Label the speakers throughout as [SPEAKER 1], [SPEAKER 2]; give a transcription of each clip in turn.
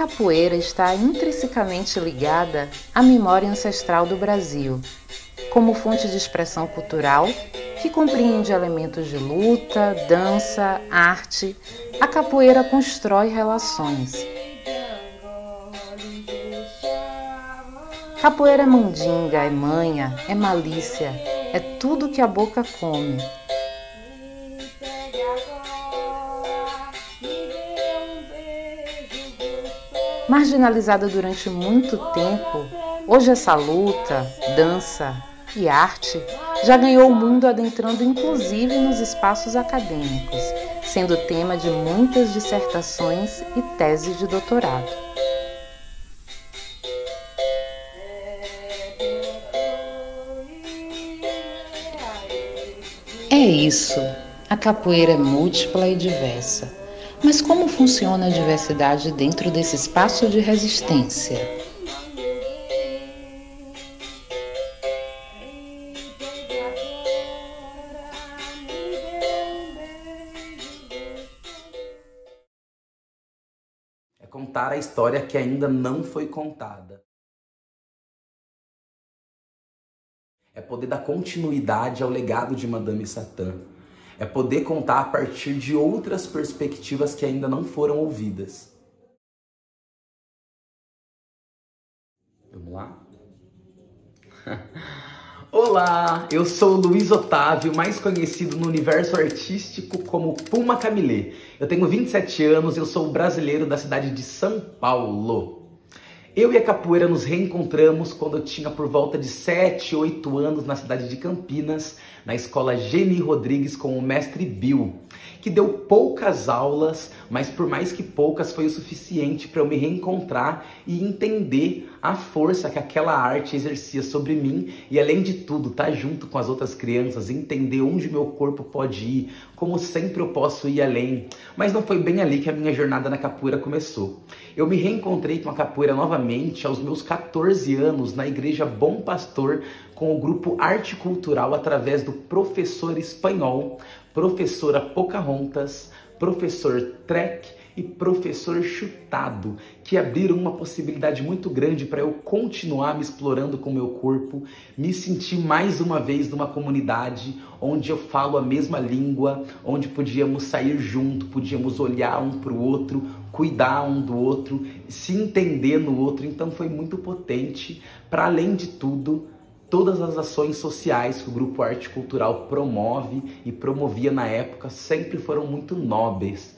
[SPEAKER 1] capoeira está intrinsecamente ligada à memória ancestral do Brasil, como fonte de expressão cultural que compreende elementos de luta, dança, arte. A capoeira constrói relações. Capoeira é mandinga, é manha, é malícia, é tudo que a boca come. Marginalizada durante muito tempo, hoje essa luta, dança e arte já ganhou o mundo, adentrando inclusive nos espaços acadêmicos, sendo tema de muitas dissertações e teses de doutorado. É isso, a capoeira é múltipla e diversa. Mas como funciona a diversidade dentro desse espaço de resistência?
[SPEAKER 2] É contar a história que ainda não foi contada. É poder dar continuidade ao legado de Madame Satã. É poder contar a partir de outras perspectivas que ainda não foram ouvidas. Vamos lá? Olá, eu sou o Luiz Otávio, mais conhecido no universo artístico como Puma Camilê. Eu tenho 27 anos e eu sou brasileiro da cidade de São Paulo. Eu e a capoeira nos reencontramos quando eu tinha por volta de 7, 8 anos na cidade de Campinas, na escola Geni Rodrigues com o mestre Bill, que deu poucas aulas, mas por mais que poucas foi o suficiente para eu me reencontrar e entender a força que aquela arte exercia sobre mim e, além de tudo, estar junto com as outras crianças, entender onde meu corpo pode ir, como sempre eu posso ir além. Mas não foi bem ali que a minha jornada na capoeira começou. Eu me reencontrei com a capoeira novamente aos meus 14 anos na Igreja Bom Pastor com o grupo Arte Cultural através do professor espanhol, professora Pocahontas, professor Trek e professor Chutado, que abriram uma possibilidade muito grande para eu continuar me explorando com o meu corpo, me sentir mais uma vez numa comunidade onde eu falo a mesma língua, onde podíamos sair junto, podíamos olhar um para o outro, cuidar um do outro, se entender no outro. Então foi muito potente, para além de tudo, todas as ações sociais que o Grupo Arte Cultural promove e promovia na época sempre foram muito nobres.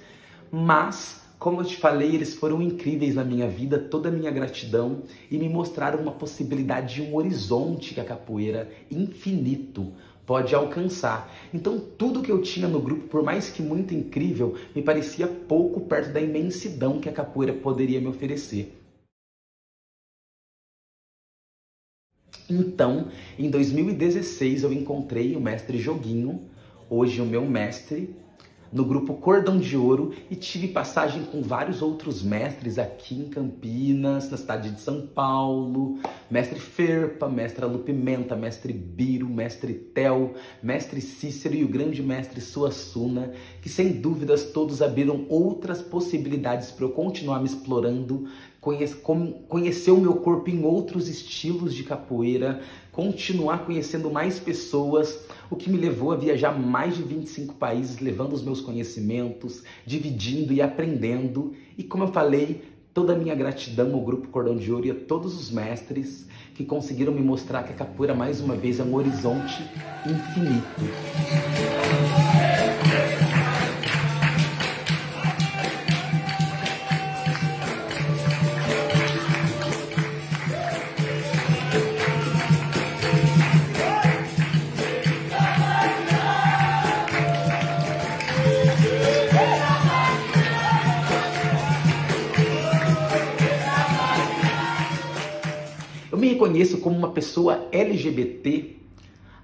[SPEAKER 2] Mas, como eu te falei, eles foram incríveis na minha vida, toda a minha gratidão, e me mostraram uma possibilidade de um horizonte que a capoeira infinito pode alcançar. Então tudo que eu tinha no grupo, por mais que muito incrível, me parecia pouco perto da imensidão que a capoeira poderia me oferecer. Então, em 2016 eu encontrei o mestre Joguinho, hoje o meu mestre, no grupo Cordão de Ouro, e tive passagem com vários outros mestres aqui em Campinas, na cidade de São Paulo, mestre Ferpa, mestre Alu Pimenta, mestre Biro, mestre Tel, mestre Cícero e o grande mestre Suassuna, que sem dúvidas todos abriram outras possibilidades para eu continuar me explorando, conhecer o meu corpo em outros estilos de capoeira, continuar conhecendo mais pessoas, o que me levou a viajar mais de 25 países, levando os meus conhecimentos, dividindo e aprendendo. E como eu falei, toda a minha gratidão ao Grupo Cordão de Ouro e a todos os mestres que conseguiram me mostrar que a capoeira, mais uma vez, é um horizonte infinito. Eu me reconheço como uma pessoa LGBT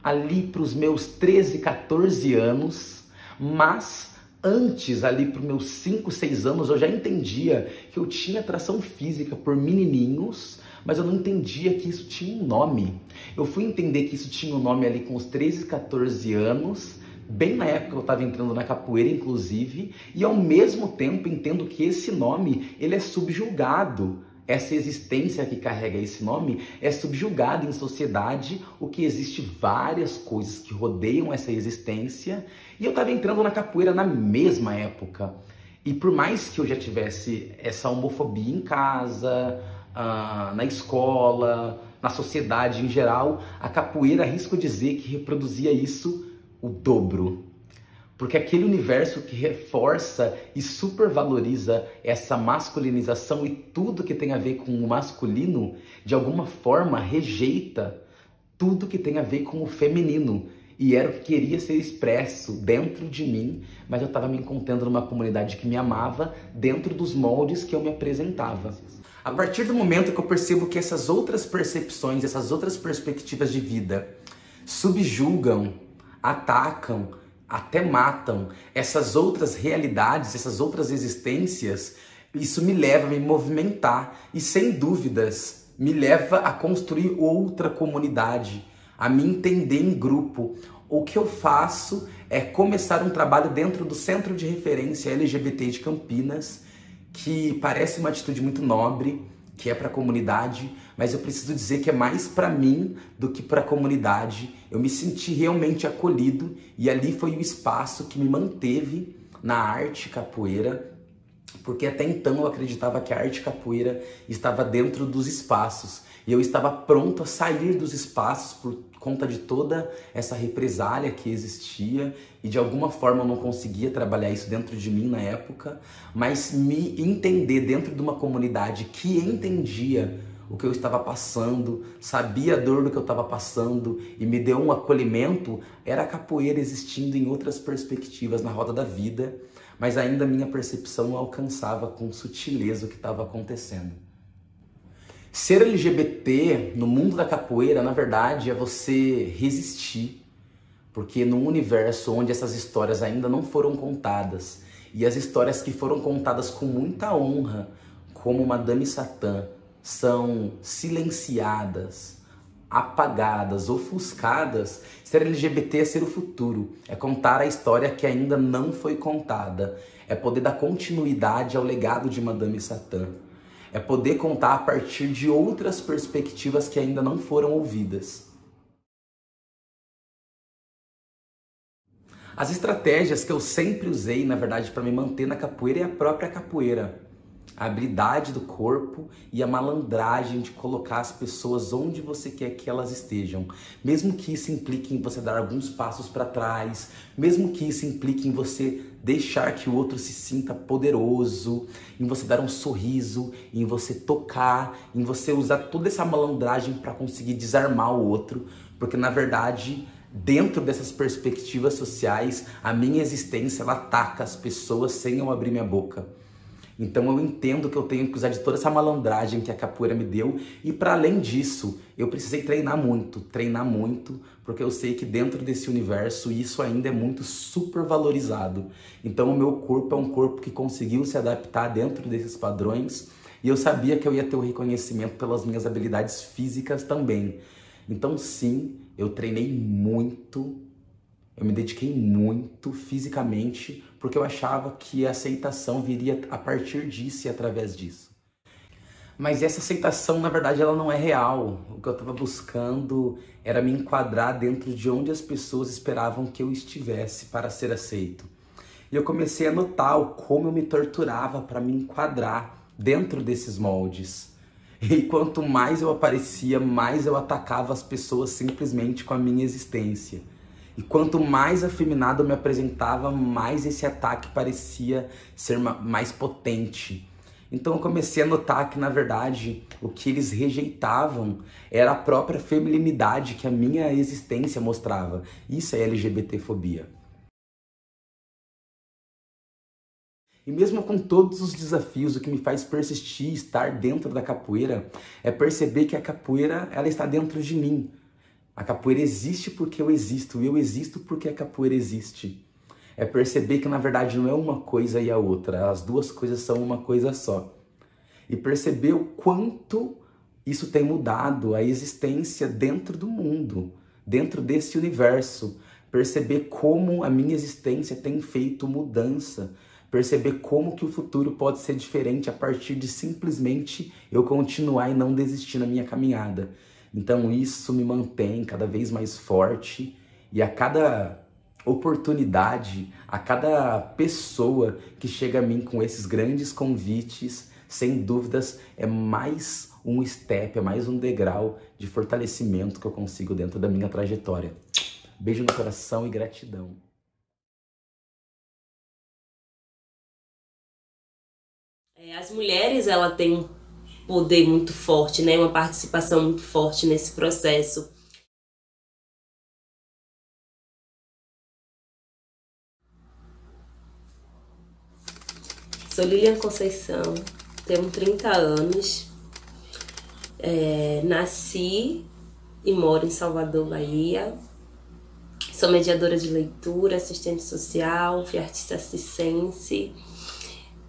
[SPEAKER 2] ali para os meus 13, 14 anos, mas antes, ali para os meus 5, 6 anos, eu já entendia que eu tinha atração física por menininhos, mas eu não entendia que isso tinha um nome. Eu fui entender que isso tinha um nome ali com os 13, 14 anos, bem na época que eu estava entrando na capoeira, inclusive, e ao mesmo tempo entendo que esse nome, ele é subjugado. Essa existência que carrega esse nome é subjugada em sociedade, o que existe várias coisas que rodeiam essa existência, e eu estava entrando na capoeira na mesma época. E por mais que eu já tivesse essa homofobia em casa, na escola, na sociedade em geral, a capoeira, arrisco dizer que reproduzia isso o dobro. Porque aquele universo que reforça e supervaloriza essa masculinização e tudo que tem a ver com o masculino, de alguma forma rejeita tudo que tem a ver com o feminino. E era o que queria ser expresso dentro de mim, mas eu estava me encontrando numa comunidade que me amava dentro dos moldes que eu me apresentava. A partir do momento que eu percebo que essas outras percepções, essas outras perspectivas de vida subjugam, atacam, até matam essas outras realidades, essas outras existências, isso me leva a me movimentar e, sem dúvidas, me leva a construir outra comunidade, a me entender em grupo. O que eu faço é começar um trabalho dentro do Centro de Referência LGBT de Campinas, que parece uma atitude muito nobre, que é para a comunidade, mas eu preciso dizer que é mais para mim do que para a comunidade. Eu me senti realmente acolhido e ali foi o espaço que me manteve na arte capoeira, porque até então eu acreditava que a arte capoeira estava dentro dos espaços e eu estava pronto a sair dos espaços por conta de toda essa represália que existia e de alguma forma eu não conseguia trabalhar isso dentro de mim na época, mas me entender dentro de uma comunidade que entendia o que eu estava passando, sabia a dor do que eu estava passando e me deu um acolhimento, era a capoeira existindo em outras perspectivas na roda da vida, mas ainda a minha percepção não alcançava com sutileza o que estava acontecendo. Ser LGBT no mundo da capoeira, na verdade, é você resistir, porque num universo onde essas histórias ainda não foram contadas, e as histórias que foram contadas com muita honra, como Madame Satã, são silenciadas, apagadas, ofuscadas, ser LGBT é ser o futuro, é contar a história que ainda não foi contada, é poder dar continuidade ao legado de Madame Satã. É poder contar a partir de outras perspectivas que ainda não foram ouvidas. As estratégias que eu sempre usei, na verdade, para me manter na capoeira é a própria capoeira. A habilidade do corpo e a malandragem de colocar as pessoas onde você quer que elas estejam. Mesmo que isso implique em você dar alguns passos para trás, mesmo que isso implique em você deixar que o outro se sinta poderoso, em você dar um sorriso, em você tocar, em você usar toda essa malandragem para conseguir desarmar o outro, porque na verdade, dentro dessas perspectivas sociais, a minha existência ela ataca as pessoas sem eu abrir minha boca. Então eu entendo que eu tenho que usar de toda essa malandragem que a capoeira me deu e para além disso, eu precisei treinar muito, porque eu sei que dentro desse universo isso ainda é muito super valorizado. Então o meu corpo é um corpo que conseguiu se adaptar dentro desses padrões e eu sabia que eu ia ter o reconhecimento pelas minhas habilidades físicas também. Então sim, eu treinei muito, eu me dediquei muito fisicamente, porque eu achava que a aceitação viria a partir disso e através disso. Mas essa aceitação, na verdade, ela não é real. O que eu estava buscando era me enquadrar dentro de onde as pessoas esperavam que eu estivesse para ser aceito. E eu comecei a notar o como eu me torturava para me enquadrar dentro desses moldes. E quanto mais eu aparecia, mais eu atacava as pessoas simplesmente com a minha existência. E quanto mais afeminado eu me apresentava, mais esse ataque parecia ser mais potente. Então eu comecei a notar que, na verdade, o que eles rejeitavam era a própria feminilidade que a minha existência mostrava. Isso é LGBTfobia. E mesmo com todos os desafios, o que me faz persistir e estar dentro da capoeira é perceber que a capoeira ela está dentro de mim. A capoeira existe porque eu existo, e eu existo porque a capoeira existe. É perceber que na verdade não é uma coisa e a outra, as duas coisas são uma coisa só. E perceber o quanto isso tem mudado a existência dentro do mundo, dentro desse universo. perceber como a minha existência tem feito mudança, perceber como que o futuro pode ser diferente a partir de simplesmente eu continuar e não desistir na minha caminhada. Então isso me mantém cada vez mais forte e a cada oportunidade, a cada pessoa que chega a mim com esses grandes convites, sem dúvidas é mais um step, é mais um degrau de fortalecimento que eu consigo dentro da minha trajetória. Beijo no coração e gratidão.
[SPEAKER 3] As mulheres, ela têm um poder muito forte, né? Uma participação muito forte nesse processo. Sou Lilian Conceição, tenho 30 anos, nasci e moro em Salvador, Bahia. Sou mediadora de leitura, assistente social, fui artista circense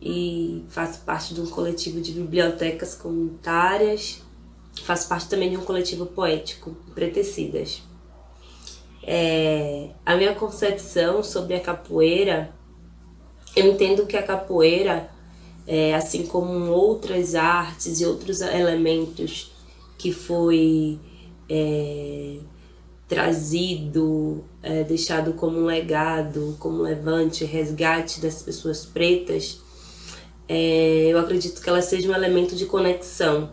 [SPEAKER 3] e faço parte de um coletivo de bibliotecas comunitárias. Faço parte também de um coletivo poético, Pretecidas. A minha concepção sobre a capoeira, eu entendo que a capoeira, assim como outras artes e outros elementos que foi trazido, deixado como um legado, como levante, resgate das pessoas pretas, eu acredito que ela seja um elemento de conexão.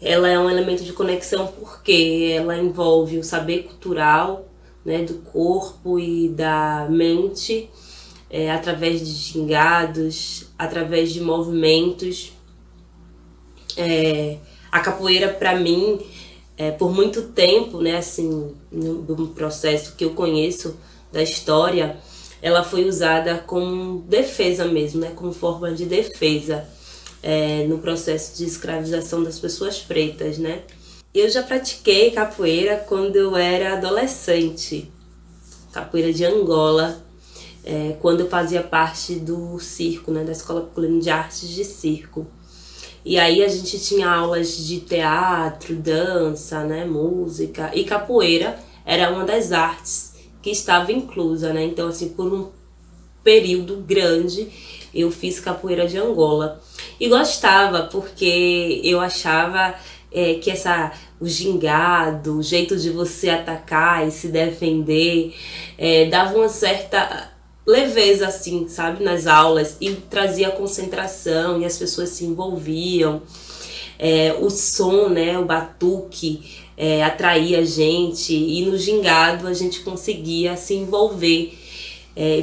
[SPEAKER 3] Ela é um elemento de conexão porque ela envolve o saber cultural, né, do corpo e da mente, através de gingados, através de movimentos. A capoeira, para mim, por muito tempo, né, assim, no processo que eu conheço da história, ela foi usada como defesa mesmo, né, como forma de defesa no processo de escravização das pessoas pretas, né. Eu já pratiquei capoeira quando eu era adolescente, capoeira de Angola, quando eu fazia parte do circo, né, da Escola Paulina de Artes de Circo. E aí a gente tinha aulas de teatro, dança, né, música, e capoeira era uma das artes que estava inclusa, né? Então, assim, por um período grande eu fiz capoeira de Angola. E gostava, porque eu achava que o gingado, o jeito de você atacar e se defender, dava uma certa leveza, assim, sabe, nas aulas, e trazia concentração e as pessoas se envolviam. O som, né, o batuque, atraía a gente, e no gingado a gente conseguia se envolver.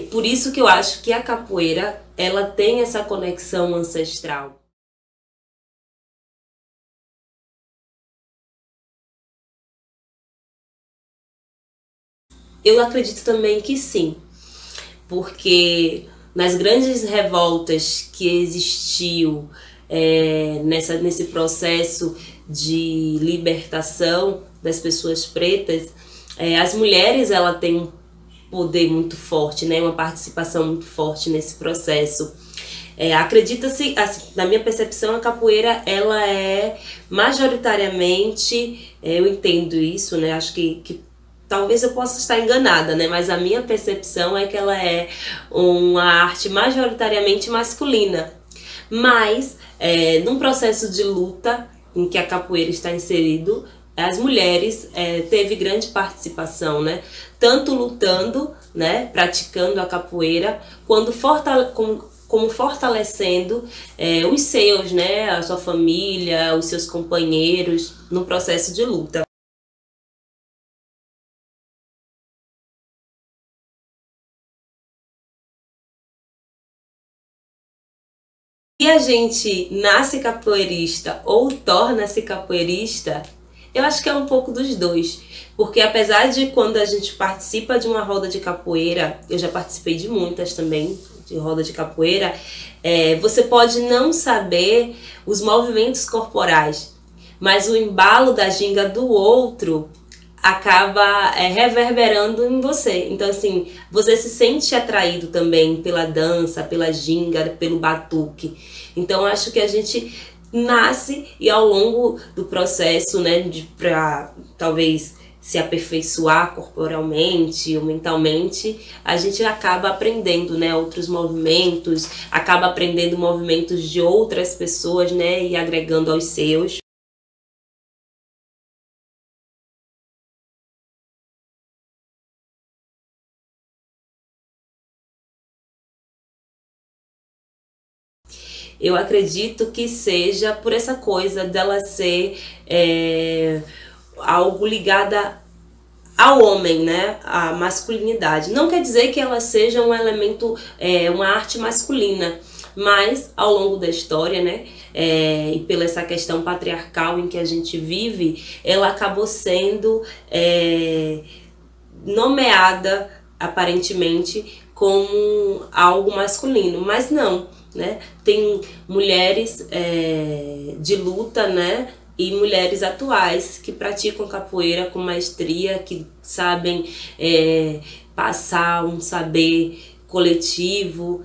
[SPEAKER 3] Por isso que eu acho que a capoeira, ela tem essa conexão ancestral. Eu acredito também que sim, porque nas grandes revoltas que existiu nesse processo de libertação das pessoas pretas, as mulheres, ela têm um poder muito forte, né, uma participação muito forte nesse processo. Acredita-se, assim, na minha percepção, a capoeira, ela é majoritariamente, eu entendo isso, né, acho que talvez eu possa estar enganada, né? Mas a minha percepção é que ela é uma arte majoritariamente masculina. Mas, num processo de luta em que a capoeira está inserido, as mulheres teve grande participação, né? Tanto lutando, né, praticando a capoeira, como fortalecendo os seus, né, a sua família, os seus companheiros no processo de luta. Se a gente nasce capoeirista ou torna-se capoeirista, eu acho que é um pouco dos dois. Porque apesar de quando a gente participa de uma roda de capoeira, eu já participei de muitas também, de roda de capoeira, você pode não saber os movimentos corporais, mas o embalo da ginga do outro acaba reverberando em você. Então, assim, você se sente atraído também pela dança, pela ginga, pelo batuque. Então, acho que a gente nasce e ao longo do processo, né, para talvez se aperfeiçoar corporalmente ou mentalmente, a gente acaba aprendendo, né, outros movimentos, acaba aprendendo movimentos de outras pessoas, né, e agregando aos seus. Eu acredito que seja por essa coisa dela ser algo ligada ao homem, né? A masculinidade. Não quer dizer que ela seja um elemento, uma arte masculina, mas ao longo da história, né? E pela essa questão patriarcal em que a gente vive, ela acabou sendo nomeada aparentemente como algo masculino, mas não, né? Tem mulheres de luta, né? E mulheres atuais que praticam capoeira com maestria, que sabem passar um saber coletivo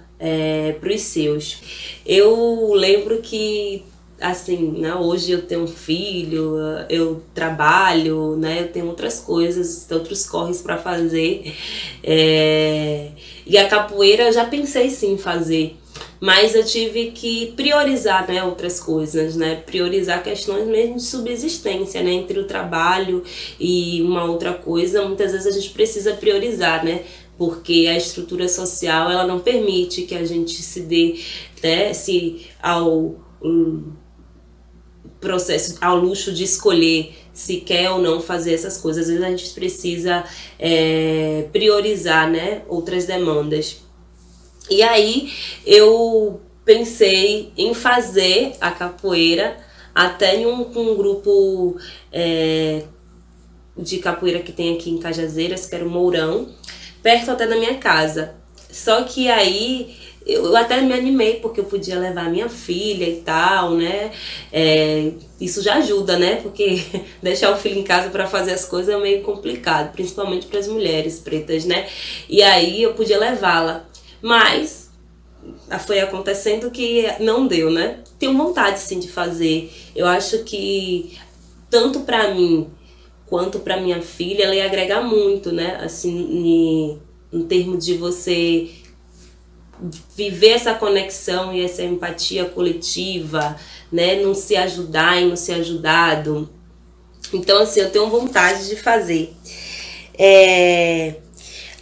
[SPEAKER 3] para os seus. Eu lembro que, assim, né, hoje eu tenho um filho, eu trabalho, né, eu tenho outras coisas, outros corres para fazer. E a capoeira eu já pensei sim em fazer, mas eu tive que priorizar, né, outras coisas, né, priorizar questões mesmo de subsistência, né, entre o trabalho e uma outra coisa. Muitas vezes a gente precisa priorizar, né, porque a estrutura social ela não permite que a gente se dê, né, ao processo, ao luxo de escolher se quer ou não fazer essas coisas. Às vezes a gente precisa priorizar, né, outras demandas. E aí eu pensei em fazer a capoeira até em um grupo de capoeira que tem aqui em Cajazeiras, que era o Mourão, perto até da minha casa. Só que aí eu até me animei porque eu podia levar minha filha e tal, né? Isso já ajuda, né? Porque deixar o filho em casa para fazer as coisas é meio complicado, principalmente para as mulheres pretas, né? E aí eu podia levá-la. Mas foi acontecendo que não deu, né? Tenho vontade sim de fazer. Eu acho que tanto para mim quanto para minha filha, ela ia agregar muito, né? Assim, em termos de você viver essa conexão e essa empatia coletiva, né? Não se ajudar e não ser ajudado. Então, assim, eu tenho vontade de fazer.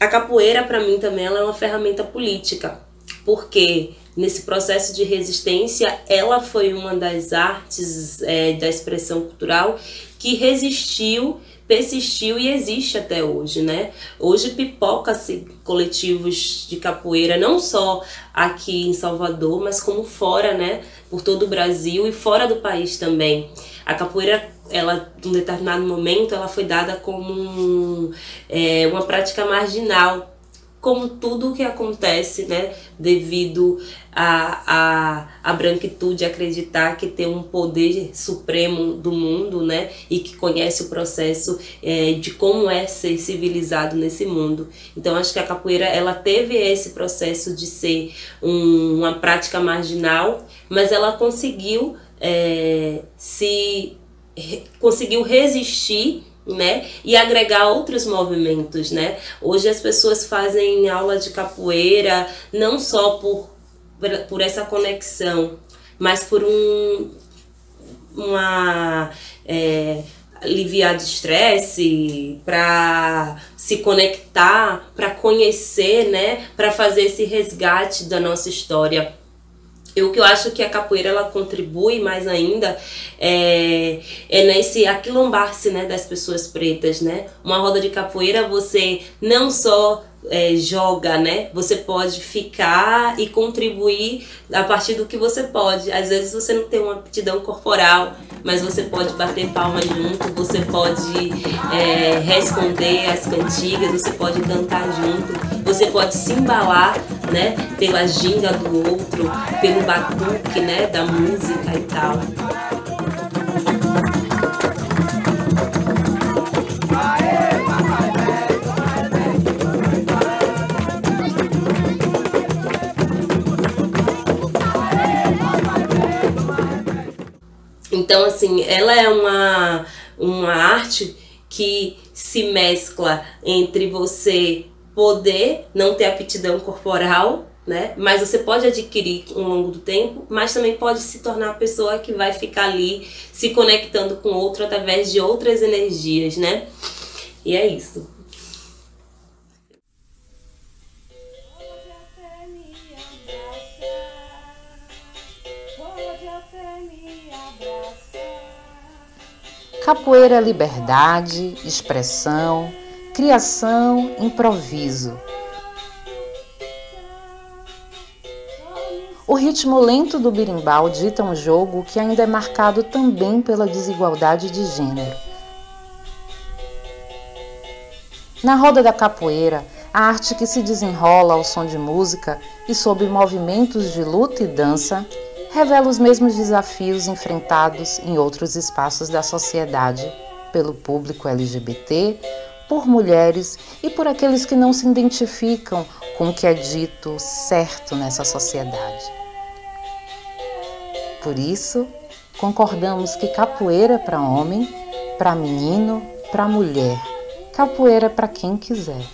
[SPEAKER 3] A capoeira, para mim, também ela é uma ferramenta política, porque nesse processo de resistência, ela foi uma das artes da expressão cultural que resistiu, persistiu e existe até hoje, né? Hoje pipoca-se coletivos de capoeira, não só aqui em Salvador, mas como fora, né? Por todo o Brasil e fora do país também. A capoeira, ela, em um determinado momento, ela foi dada como uma prática marginal, como tudo o que acontece, né, devido à branquitude acreditar que tem um poder supremo do mundo, né, e que conhece o processo de como é ser civilizado nesse mundo. Então acho que a capoeira ela teve esse processo de ser uma prática marginal, mas ela conseguiu conseguiu resistir, né, e agregar outros movimentos, né? Hoje as pessoas fazem aula de capoeira não só por essa conexão, mas por aliviar de estresse, para se conectar, para conhecer, né, para fazer esse resgate da nossa história. O que eu acho que a capoeira ela contribui mais ainda nesse aquilombar-se, né, das pessoas pretas, né? Uma roda de capoeira você não só joga, né? Você pode ficar e contribuir a partir do que você pode. Às vezes você não tem uma aptidão corporal, mas você pode bater palmas junto, você pode responder as cantigas, você pode cantar junto, você pode se embalar, né, pela ginga do outro, pelo batuque, né, da música e tal. Então, assim, ela é uma arte que se mescla entre você poder não ter aptidão corporal, né? Mas você pode adquirir ao longo do tempo, mas também pode se tornar a pessoa que vai ficar ali se conectando com outro através de outras energias, né? E é isso.
[SPEAKER 1] Capoeira é liberdade, expressão, criação, improviso. O ritmo lento do berimbau dita um jogo que ainda é marcado também pela desigualdade de gênero. Na roda da capoeira, a arte que se desenrola ao som de música e sob movimentos de luta e dança, revela os mesmos desafios enfrentados em outros espaços da sociedade, pelo público LGBT, por mulheres e por aqueles que não se identificam com o que é dito certo nessa sociedade. Por isso, concordamos que capoeira é para homem, para menino, para mulher. Capoeira é para quem quiser.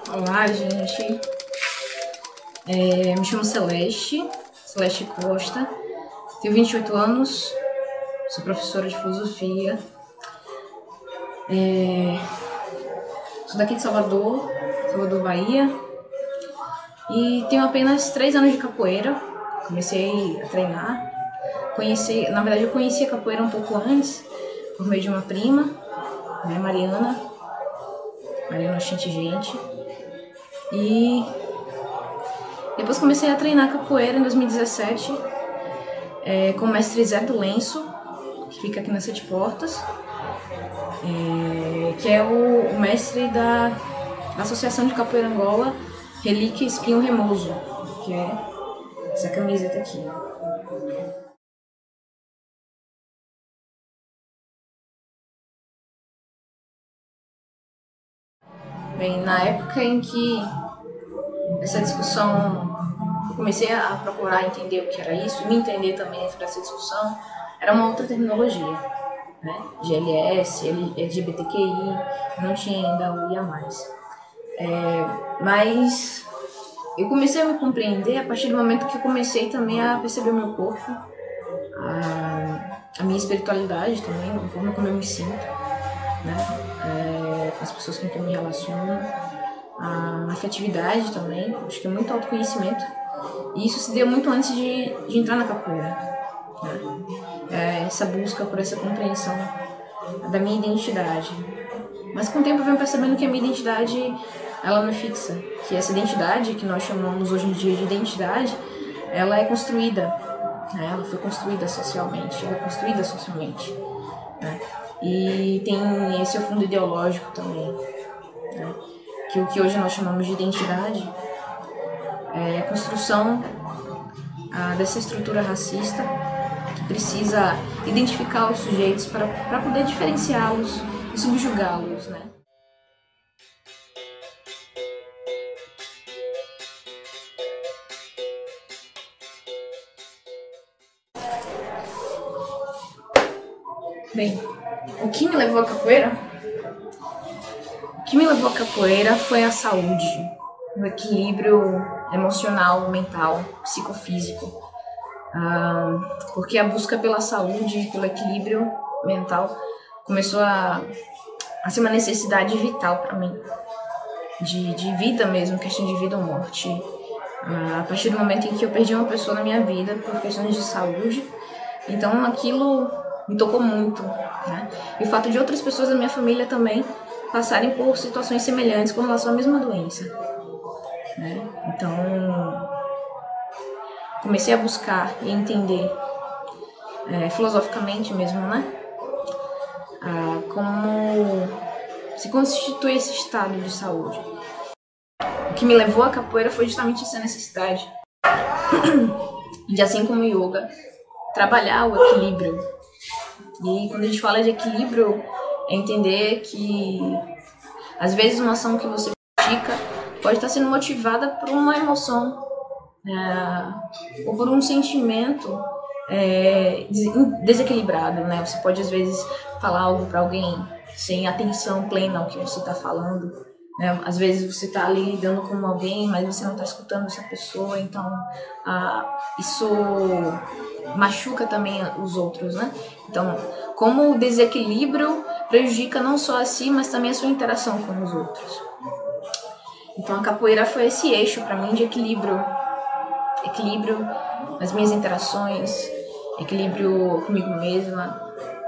[SPEAKER 4] Olá, gente. Me chamo Celeste Costa, tenho 28 anos, sou professora de filosofia, sou daqui de Salvador, Bahia, e tenho apenas 3 anos de capoeira. Comecei a treinar, eu conheci a capoeira um pouco antes, por meio de uma prima, né, Mariana Gente. E depois comecei a treinar capoeira em 2017 com o mestre Zé do Lenço, que fica aqui nas 7 Portas, que é o mestre da Associação de Capoeira Angola, Relíquia Espinho Remoso, que é essa camiseta aqui. Bem, na época em que essa discussão, eu comecei a procurar entender o que era isso, me entender também dentro dessa discussão, era uma outra terminologia, né? GLS, LGBTQI, não tinha ainda o IA+. Mas eu comecei a me compreender a partir do momento que eu comecei também a perceber o meu corpo, a minha espiritualidade também, a forma como eu me sinto, né? As pessoas com quem eu me relaciono, a afetividade também, acho que é muito autoconhecimento, e isso se deu muito antes de entrar na capoeira, né? Essa busca por essa compreensão da minha identidade, mas com o tempo eu venho percebendo que a minha identidade, ela não é fixa, que essa identidade que nós chamamos hoje em dia de identidade, ela é construída, né? Ela foi construída socialmente, né? E tem esse fundo ideológico também, né? Que o que hoje nós chamamos de identidade é a construção dessa estrutura racista que precisa identificar os sujeitos para poder diferenciá-los e subjugá-los, né? Bem, o que me levou à capoeira? O que me levou à capoeira foi a saúde, o equilíbrio emocional, mental, psicofísico. Porque a busca pela saúde, pelo equilíbrio mental, começou a ser uma necessidade vital para mim, de vida mesmo, questão de vida ou morte. A partir do momento em que eu perdi uma pessoa na minha vida por questões de saúde, então aquilo me tocou muito, né? E o fato de outras pessoas da minha família também passarem por situações semelhantes com relação à mesma doença, né? Então, comecei a buscar e entender, filosoficamente mesmo, né? Como se constitui esse estado de saúde. O que me levou à capoeira foi justamente essa necessidade de, assim como o yoga, trabalhar o equilíbrio. E quando a gente fala de equilíbrio, é entender que às vezes uma ação que você pratica pode estar sendo motivada por uma emoção, ou por um sentimento desequilibrado, né? Você pode às vezes falar algo para alguém sem atenção plena ao que você está falando, né? Às vezes você está ali lidando com alguém, mas você não está escutando essa pessoa, então isso machuca também os outros, né? Então, como o desequilíbrio prejudica não só a si, mas também a sua interação com os outros. Então a capoeira foi esse eixo para mim de equilíbrio nas minhas interações, equilíbrio comigo mesma,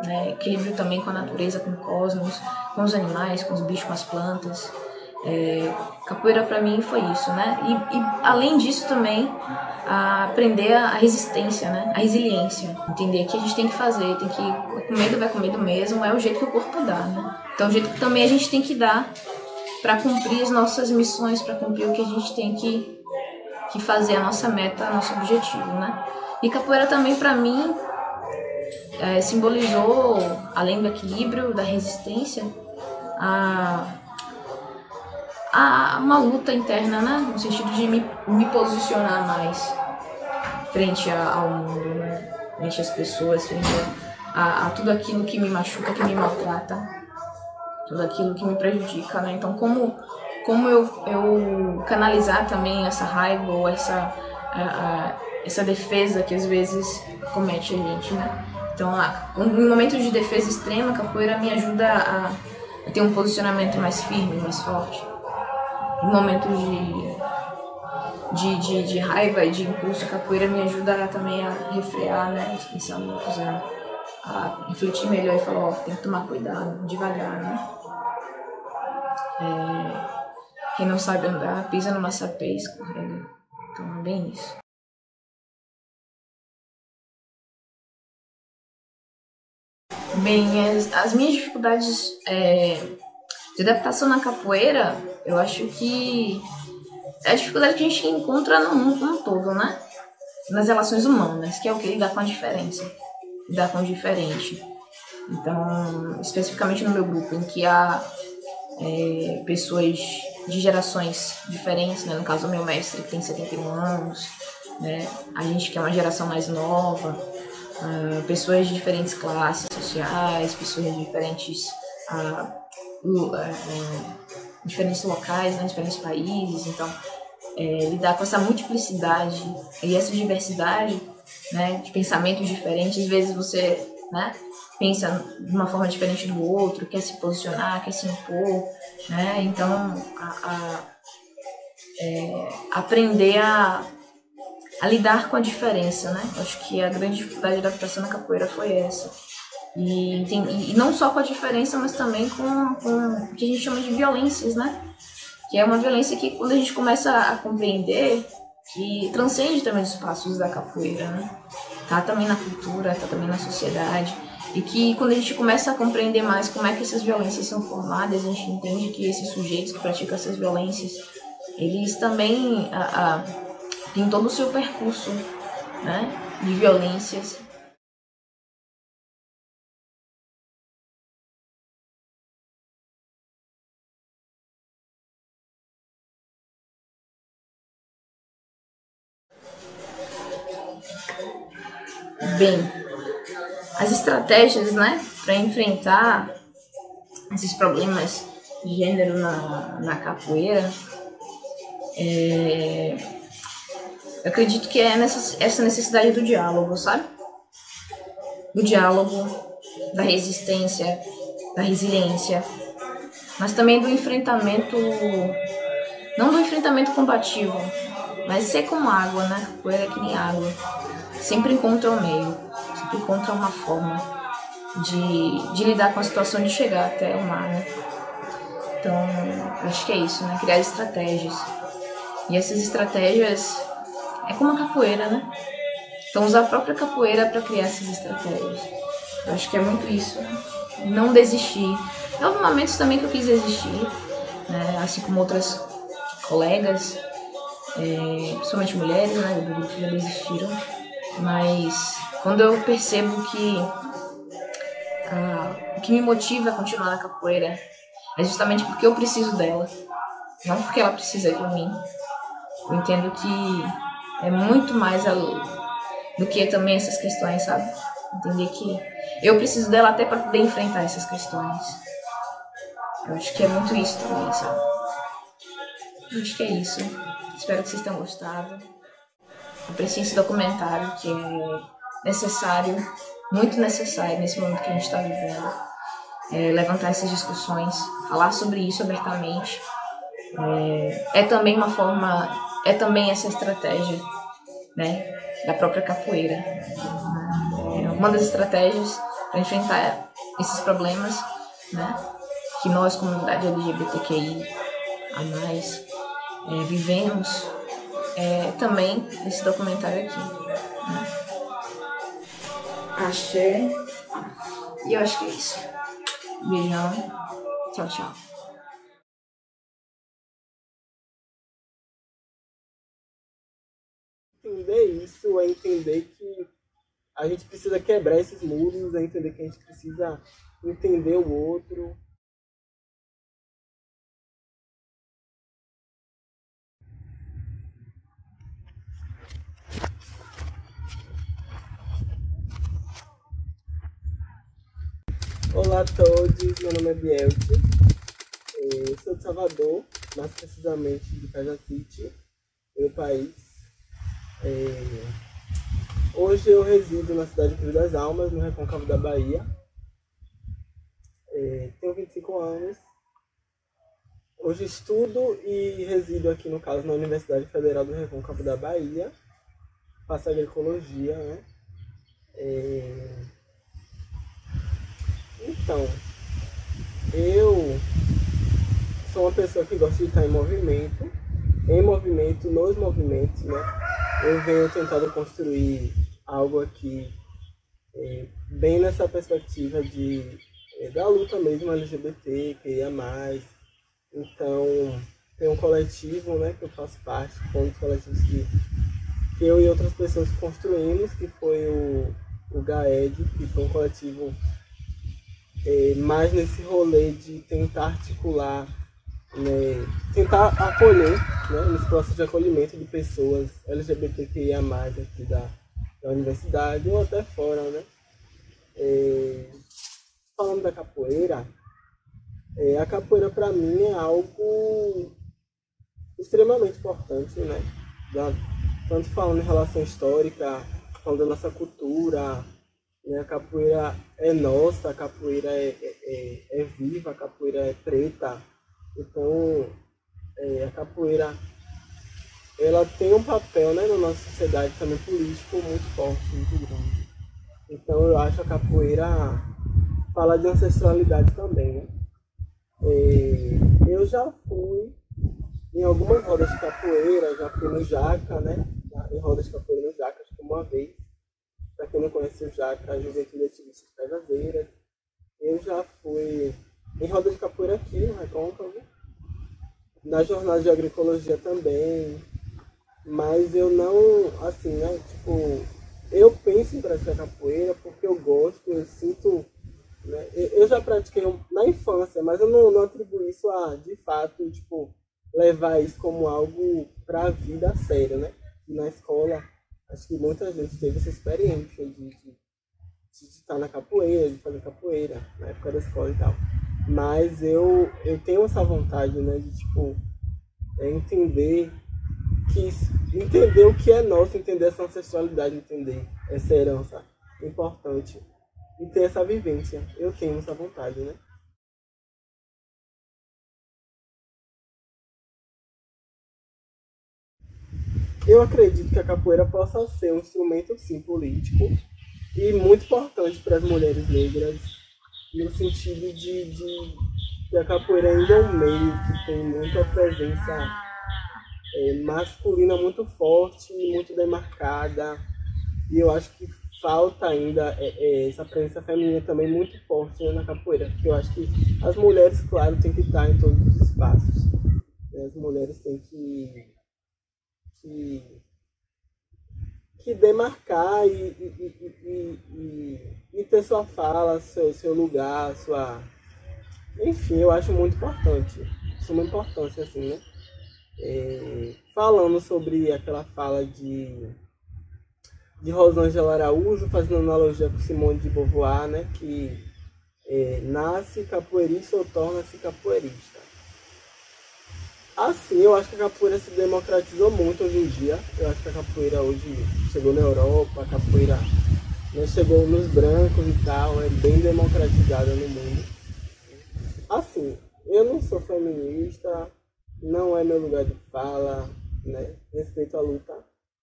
[SPEAKER 4] né? Equilíbrio também com a natureza, com o cosmos, com os animais, com os bichos, com as plantas. Capoeira para mim foi isso, né? E além disso também aprender a resistência, né? A resiliência, entender que a gente tem que fazer, tem que com medo vai com medo mesmo, é o jeito que o corpo dá, né? Então é o jeito que também a gente tem que dar para cumprir as nossas missões, para cumprir o que a gente tem que fazer, a nossa meta, nosso objetivo, né? E capoeira também para mim simbolizou, além do equilíbrio, da resistência, uma luta interna, né? No sentido de me posicionar mais frente ao mundo, né? Frente às pessoas, frente a tudo aquilo que me machuca, que me maltrata, tudo aquilo que me prejudica, né? Então, como eu canalizar também essa raiva ou essa defesa que às vezes comete a gente, né? Então, em momentos de defesa extrema, a capoeira me ajuda a ter um posicionamento mais firme, mais forte. Em momentos de raiva e de impulso, a capoeira me ajuda também a refrear, né, os pensamentos, a refletir melhor e falar, tem que tomar cuidado, devagar, né? Quem não sabe andar, pisa no maçapé e escorrega. Então é bem isso. Bem, as minhas dificuldades de adaptação na capoeira, eu acho que é a dificuldade que a gente encontra no mundo como um todo, né? Nas relações humanas, que é o que? Lidar com a diferença, lidar com o diferente. Então, especificamente no meu grupo, em que há pessoas de gerações diferentes, né? No caso, o meu mestre tem 71 anos, né? A gente que é uma geração mais nova, pessoas de diferentes classes sociais, pessoas de diferentes locais, né? Diferentes países. Então, lidar com essa multiplicidade e essa diversidade, né? De pensamentos diferentes, às vezes você, né? Pensa de uma forma diferente do outro, quer se posicionar, quer se impor, né? Então, aprender a lidar com a diferença, né? Acho que a grande dificuldade de adaptação na capoeira foi essa. E não só com a diferença, mas também com o que a gente chama de violências, né? Que é uma violência que, quando a gente começa a compreender, que transcende também os espaços da capoeira, né? Tá também na cultura, tá também na sociedade. E que quando a gente começa a compreender mais como é que essas violências são formadas, a gente entende que esses sujeitos que praticam essas violências, eles também têm todo o seu percurso, né, de violências. Bem, as estratégias, né, para enfrentar esses problemas de gênero na capoeira, eu acredito que é essa necessidade do diálogo, sabe? Do diálogo, da resistência, da resiliência, mas também do enfrentamento, não do enfrentamento combativo, mas ser como água, né? Capoeira é que nem água. Sempre encontra um meio, sempre encontra uma forma de lidar com a situação de chegar até o mar, né? Então, acho que é isso, né? Criar estratégias. E essas estratégias é como a capoeira, né? Então, usar a própria capoeira para criar essas estratégias. Eu acho que é muito isso. Não desistir. Houve momentos também que eu quis desistir, né? Assim como outras colegas, principalmente mulheres, né? Do grupo já desistiram. Mas quando eu percebo que o que me motiva a continuar na capoeira é justamente porque eu preciso dela, não porque ela precisa de mim. Eu entendo que é muito mais do que também essas questões, sabe? Entender que eu preciso dela até para poder enfrentar essas questões. Eu acho que é muito isso também, sabe? Eu acho que é isso. Espero que vocês tenham gostado. Apreciem esse documentário que é necessário, muito necessário nesse momento que a gente está vivendo. Levantar essas discussões, falar sobre isso abertamente. É também uma forma, é também essa estratégia, né, da própria capoeira. Uma das estratégias para enfrentar esses problemas, né, que nós, comunidade LGBTQI, vivemos, também esse documentário aqui. Né? Axé. E eu acho que é isso. Beijão. Tchau, tchau.
[SPEAKER 5] Entender isso é entender que a gente precisa quebrar esses muros, é entender que a gente precisa entender o outro. Olá a todos, meu nome é Bielti, eu sou de Salvador, mais precisamente de Cajacite, meu país. Hoje eu resido na cidade de Cruz das Almas, no Recôncavo da Bahia. Tenho 25 anos. Hoje estudo e resido aqui, no caso, na Universidade Federal do Recôncavo da Bahia. Faço agroecologia, né? Então, eu sou uma pessoa que gosta de estar em movimento, nos movimentos, né? Eu venho tentando construir algo aqui bem nessa perspectiva da luta mesmo LGBT, que ia mais. Então, tem um coletivo, né, que eu faço parte, que foi um dos coletivos que eu e outras pessoas construímos, que foi o GAED, que foi um coletivo mais nesse rolê de tentar articular, né, tentar acolher, né, nesse processo de acolhimento de pessoas LGBTQIA+, aqui da universidade ou até fora, né. Falando da capoeira, a capoeira para mim é algo extremamente importante, né, tanto falando em relação histórica, falando da nossa cultura, né, a capoeira é nossa, a capoeira é viva, a capoeira é preta. Então, a capoeira ela tem um papel, né, na nossa sociedade também político muito forte, muito grande. Então, eu acho a capoeira fala de ancestralidade também, né? Eu já fui em algumas rodas de capoeira, já fui no Jaca, né? Em rodas de capoeira no Jaca, acho que uma vez. Para quem não conhece o Jaca, a Juventude Ativista de Cajazeiras. Eu já fui em roda de capoeira aqui no Recôncavo, na jornada de agroecologia também, mas eu não, assim, né, tipo, eu penso em praticar capoeira porque eu gosto, eu sinto, né, eu já pratiquei na infância, mas eu não atribuo isso a, de fato, tipo, levar isso como algo para a vida séria, né, e na escola, acho que muita gente teve essa experiência de estar na capoeira, de fazer capoeira, na época da escola e tal. Mas eu tenho essa vontade, né, de, tipo, entender o que é nosso, entender essa ancestralidade, entender essa herança importante e ter essa vivência. Eu tenho essa vontade, né. Eu acredito que a capoeira possa ser um instrumento, sim, político e muito importante para as mulheres negras, no sentido que a capoeira ainda é um meio que tem muita presença masculina muito forte, muito demarcada, e eu acho que falta ainda essa presença feminina também muito forte, né, na capoeira, porque eu acho que as mulheres, claro, têm que estar em todos os espaços, né? As mulheres têm que demarcar e ter sua fala, seu lugar, sua... Enfim, eu acho muito importante, suma importância, assim, né? Falando sobre aquela fala de Rosângela Araújo, fazendo analogia com Simone de Beauvoir, né? Que nasce capoeirista ou torna-se capoeirista. Assim, eu acho que a capoeira se democratizou muito hoje em dia. Eu acho que a capoeira hoje chegou na Europa, a capoeira, né, chegou nos brancos e tal, é bem democratizada no mundo. Assim, eu não sou feminista, não é meu lugar de fala, né? Respeito a luta,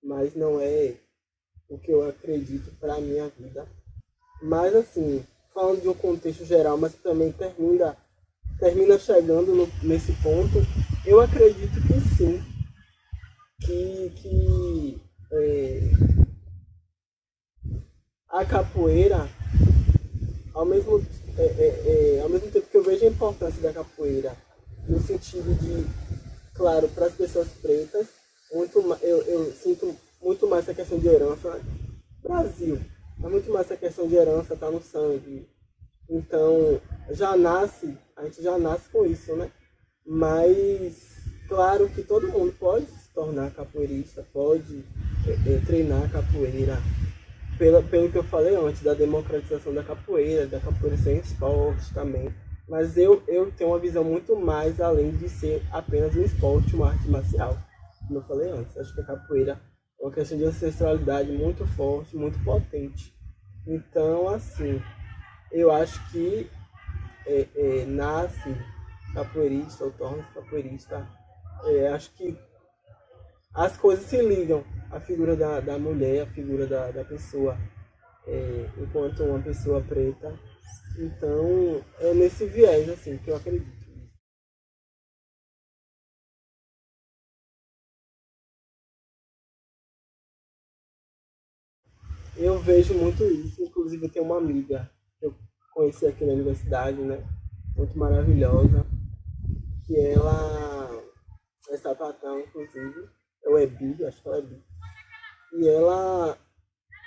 [SPEAKER 5] mas não é o que eu acredito para a minha vida. Mas assim, falando de um contexto geral, mas que também termina chegando nesse ponto, eu acredito que sim, que a capoeira, ao mesmo tempo que eu vejo a importância da capoeira, no sentido de, claro, para as pessoas pretas, eu sinto muito mais essa questão de herança. Brasil, é muito mais essa questão de herança, tá no sangue. Então, a gente já nasce com isso, né? Mas, claro que todo mundo pode se tornar capoeirista, pode treinar capoeira, pelo que eu falei antes, da democratização da capoeira ser esporte também. Mas eu tenho uma visão muito mais além de ser apenas um esporte, uma arte marcial, como eu falei antes. Acho que a capoeira é uma questão de ancestralidade muito forte, muito potente. Então, assim, eu acho que nasce capoeirista ou torna-se capoeirista. Acho que as coisas se ligam. A figura da mulher, a figura da pessoa enquanto uma pessoa preta. Então, é nesse viés assim que eu acredito. Eu vejo muito isso, inclusive eu tenho uma amiga que eu conheci aqui na universidade, né? Muito maravilhosa, que ela é sapatão, inclusive, eu acho que ela é bi, e ela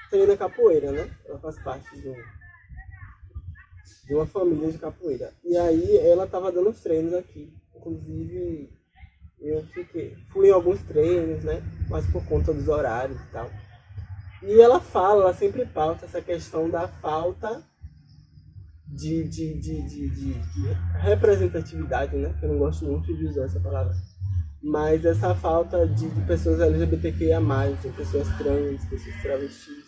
[SPEAKER 5] treina capoeira, né? Ela faz parte de uma família de capoeira. E aí ela estava dando os treinos aqui, inclusive eu fui em alguns treinos, né? Mas por conta dos horários e tal. E ela sempre pauta essa questão da falta de representatividade, né? Eu não gosto muito de usar essa palavra. Mas essa falta de pessoas LGBTQIA+, pessoas trans, pessoas travestis,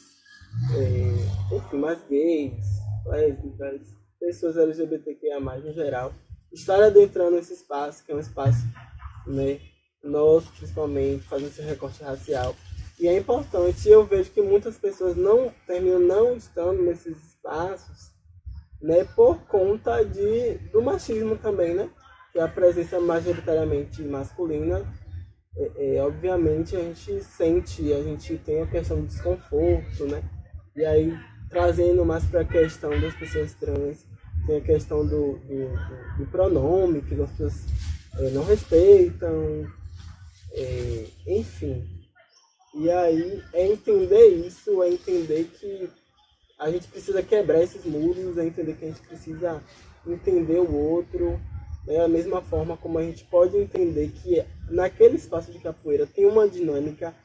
[SPEAKER 5] enfim, mais gays, lésbicas, pessoas LGBTQIA+, no geral, estar adentrando esse espaço, que é um espaço, né, nosso, principalmente, fazendo esse recorte racial. E é importante, eu vejo que muitas pessoas terminam não estando nesses espaços, né, por conta do machismo também, né? Que é a presença majoritariamente masculina. Obviamente a gente tem a questão do desconforto, né? E aí, trazendo mais para a questão das pessoas trans, tem a questão do pronome, que as pessoas não respeitam, enfim. E aí, entender isso, entender que a gente precisa quebrar esses muros, entender que a gente precisa entender o outro, da mesma forma como a gente pode entender que naquele espaço de capoeira tem uma dinâmica,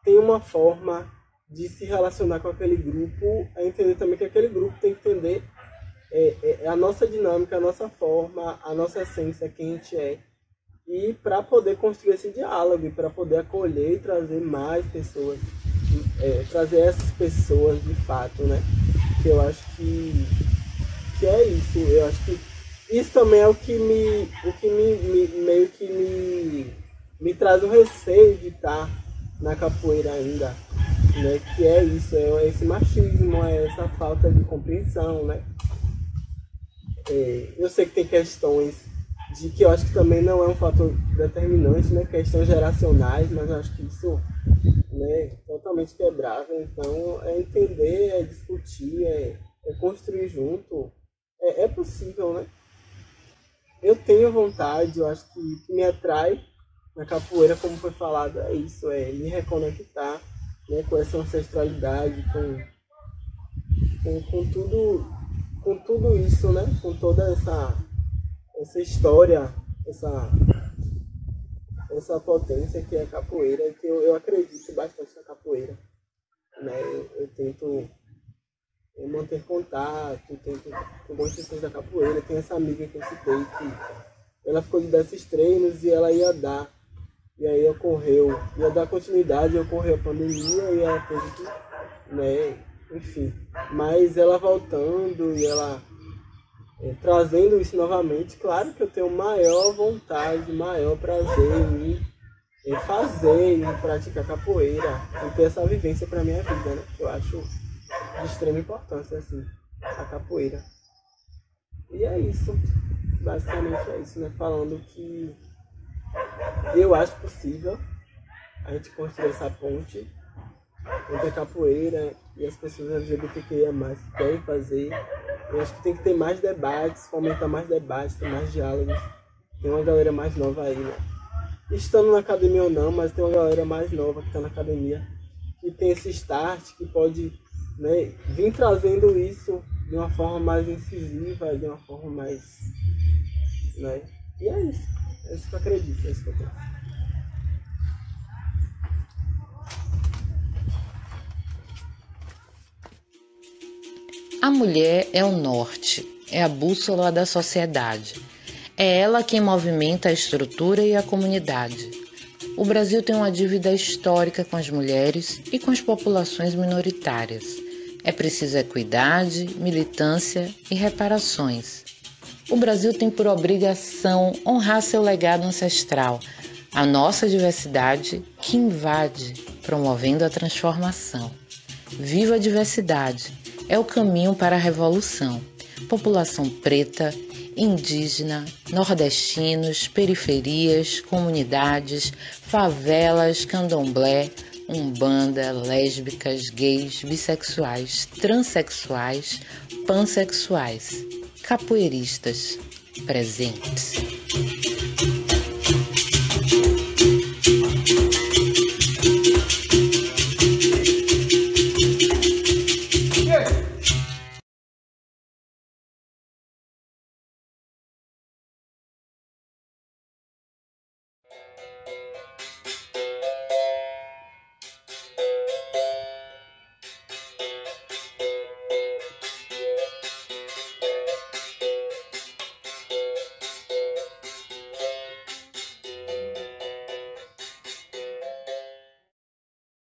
[SPEAKER 5] tem uma forma de se relacionar com aquele grupo, a entender também que aquele grupo tem que entender a nossa dinâmica, a nossa forma, a nossa essência, quem a gente é, e para poder construir esse diálogo, e para poder acolher e trazer mais pessoas, trazer essas pessoas de fato, né? Que eu acho que é isso. Eu acho que isso também é o que meio que me traz um receio de estar na capoeira ainda, né? Que é isso, é esse machismo, é essa falta de compreensão, né? Eu sei que tem questões de que eu acho que também não é um fator determinante, né? Questões geracionais, mas eu acho que isso, né, é totalmente quebrável. Então, é entender, é discutir, é construir junto. É possível, né? Eu tenho vontade, eu acho que o que me atrai na capoeira, como foi falado, é isso, é me reconectar, né, com essa ancestralidade, com tudo isso, né? Com toda essa história, essa potência que é a capoeira, que eu acredito bastante na capoeira, né? Eu tento manter contato, tento com muitas pessoas da capoeira. Tem essa amiga que eu citei que ela ficou de dar esses treinos e ela ia dar, e aí ia dar continuidade, ocorreu a pandemia e ela teve que, né, enfim, mas ela voltando e ela trazendo isso novamente. Claro que eu tenho maior vontade, maior prazer em fazer, em praticar capoeira, em ter essa vivência para minha vida, né? Eu acho de extrema importância, assim, a capoeira. E é isso, basicamente é isso, né? Falando que eu acho possível a gente construir essa ponte entre a capoeira e as pessoas LGBTQIA+, que querem fazer. Eu acho que tem que ter mais debates, fomentar mais debates, ter mais diálogos. Tem uma galera mais nova aí, né? Estando na academia ou não, mas tem uma galera mais nova que está na academia, que tem esse start, que pode, né, vir trazendo isso de uma forma mais incisiva, de uma forma mais, né? E é isso que eu acredito, é isso que eu penso.
[SPEAKER 1] A mulher é o norte, é a bússola da sociedade. É ela quem movimenta a estrutura e a comunidade. O Brasil tem uma dívida histórica com as mulheres e com as populações minoritárias. É preciso equidade, militância e reparações. O Brasil tem por obrigação honrar seu legado ancestral, a nossa diversidade que invade, promovendo a transformação. Viva a diversidade! É o caminho para a revolução. População preta, indígena, nordestinos, periferias, comunidades, favelas, candomblé, umbanda, lésbicas, gays, bissexuais, transexuais, pansexuais, capoeiristas, presentes.